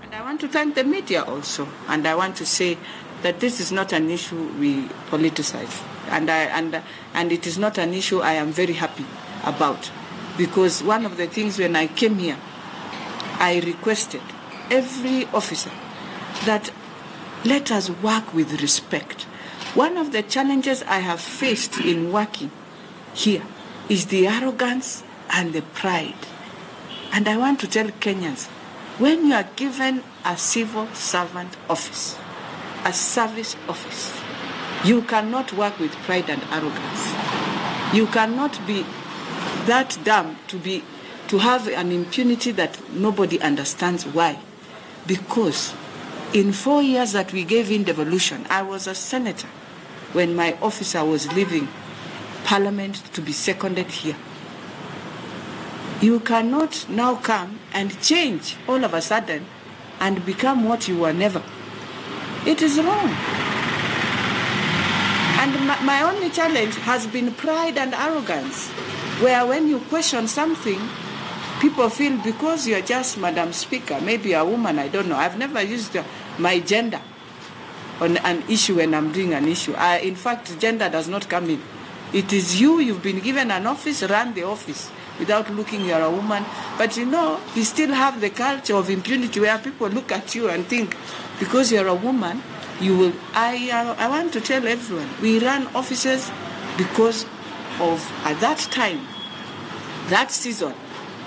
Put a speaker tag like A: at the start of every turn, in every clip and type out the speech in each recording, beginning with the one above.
A: And I want to thank the media also. And I want to say that this is not an issue we politicize. And it is not an issue I am very happy about. Because one of the things when I came here, I requested every officer that let us work with respect. One of the challenges I have faced in working here is the arrogance and the pride. And I want to tell Kenyans, when you are given a civil servant office, a service office, you cannot work with pride and arrogance. You cannot be that dumb to have an impunity that nobody understands why. Because in 4 years that we gave in devolution, I was a senator when my officer was leaving Parliament to be seconded here. You cannot now come and change all of a sudden and become what you were never. It is wrong. And my only challenge has been pride and arrogance, where when you question something, people feel because you're just Madam Speaker, maybe a woman, I don't know. I've never used my gender on an issue when I'm doing an issue. In fact, gender does not come in. It is you've been given an office, run the office without looking you're a woman. But you know, we still have the culture of impunity where people look at you and think, because you're a woman, you will... I want to tell everyone, we run offices because of, at that time, that season,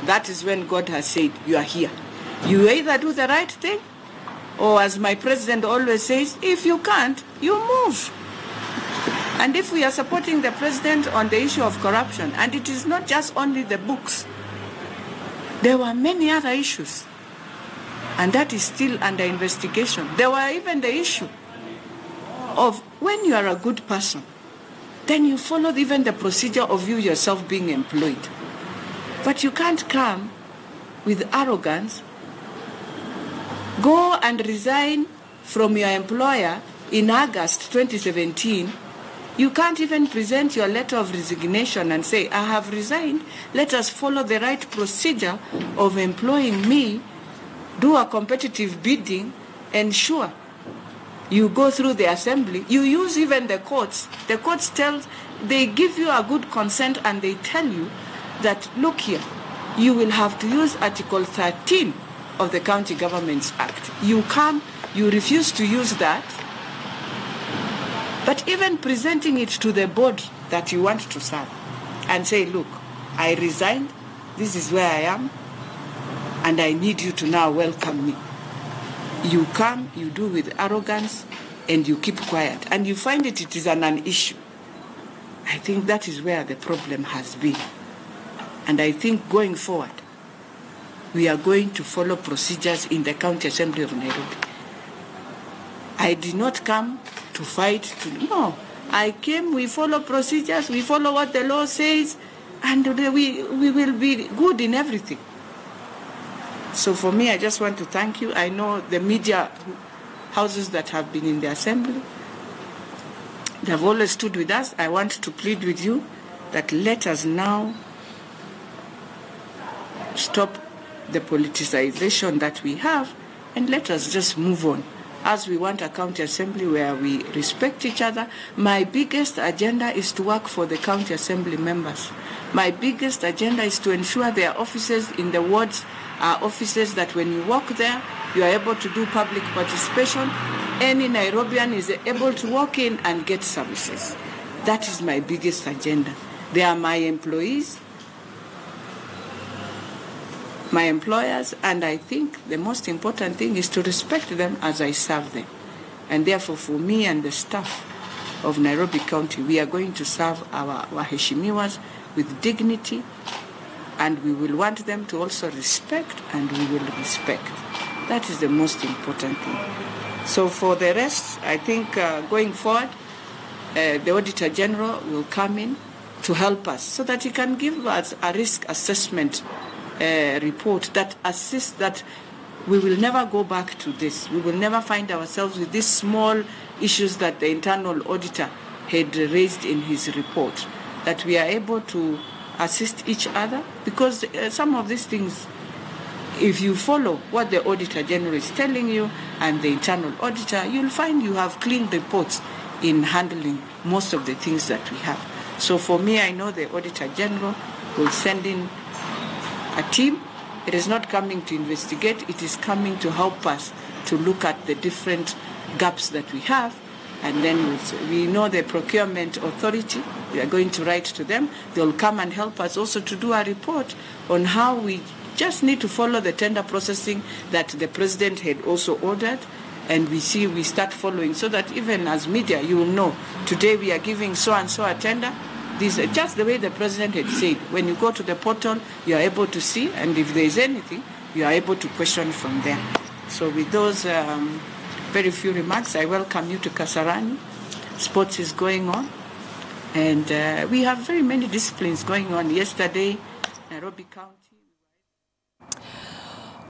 A: that is when God has said, you are here. You either do the right thing, or as my president always says, if you can't, you move. And if we are supporting the president on the issue of corruption, and it is not just only the books, there were many other issues, and that is still under investigation. There were even the issue of when you are a good person, then you follow even the procedure of you yourself being employed. But you can't come with arrogance, go and resign from your employer in August 2017. You can't even present your letter of resignation and say, I have resigned. Let us follow the right procedure of employing me, do a competitive bidding, ensure you go through the assembly. You use even the courts. The courts they give you a good consent and they tell you that, look here, you will have to use Article 13 of the County Governments Act. You refuse to use that, but even presenting it to the board that you want to serve and say, look, I resigned, this is where I am, and I need you to now welcome me. You come, you do with arrogance, and you keep quiet, and you find it is an issue. I think that is where the problem has been. And I think going forward, we are going to follow procedures in the County Assembly of Nairobi. I did not come to fight, no. I came, we follow procedures, we follow what the law says, and we will be good in everything. So for me, I just want to thank you. I know the media houses that have been in the Assembly, they have always stood with us. I want to plead with you that let us now stop the politicization that we have, and let us just move on. As we want a county assembly where we respect each other, my biggest agenda is to work for the county assembly members. My biggest agenda is to ensure their offices in the wards are offices that when you walk there, you are able to do public participation. Any Nairobian is able to walk in and get services. That is my biggest agenda. They are my employees, my employers, and I think the most important thing is to respect them as I serve them. And therefore, for me and the staff of Nairobi County, we are going to serve our waheshimiwas with dignity, and we will want them to also respect, and we will respect. That is the most important thing. So for the rest, I think going forward, the Auditor General will come in to help us so that he can give us a risk assessment report that assists that we will never go back to this. We will never find ourselves with these small issues that the internal auditor had raised in his report, that we are able to assist each other, because some of these things if you follow what the Auditor General is telling you and the internal auditor, you'll find you have clean reports in handling most of the things that we have. So for me, I know the Auditor General will send in a team. It is not coming to investigate, it is coming to help us to look at the different gaps that we have. And then we know the procurement authority, we are going to write to them. They'll come and help us also to do a report on how we just need to follow the tender processing that the president had also ordered. And we start following, so that even as media, you will know, today we are giving so-and-so a tender. This is just the way the president had said. When you go to the portal, you are able to see, and if there is anything, you are able to question from there. So with those very few remarks, I welcome you to Kasarani. Sports is going on, and we have very many disciplines going on. Yesterday, Nairobi County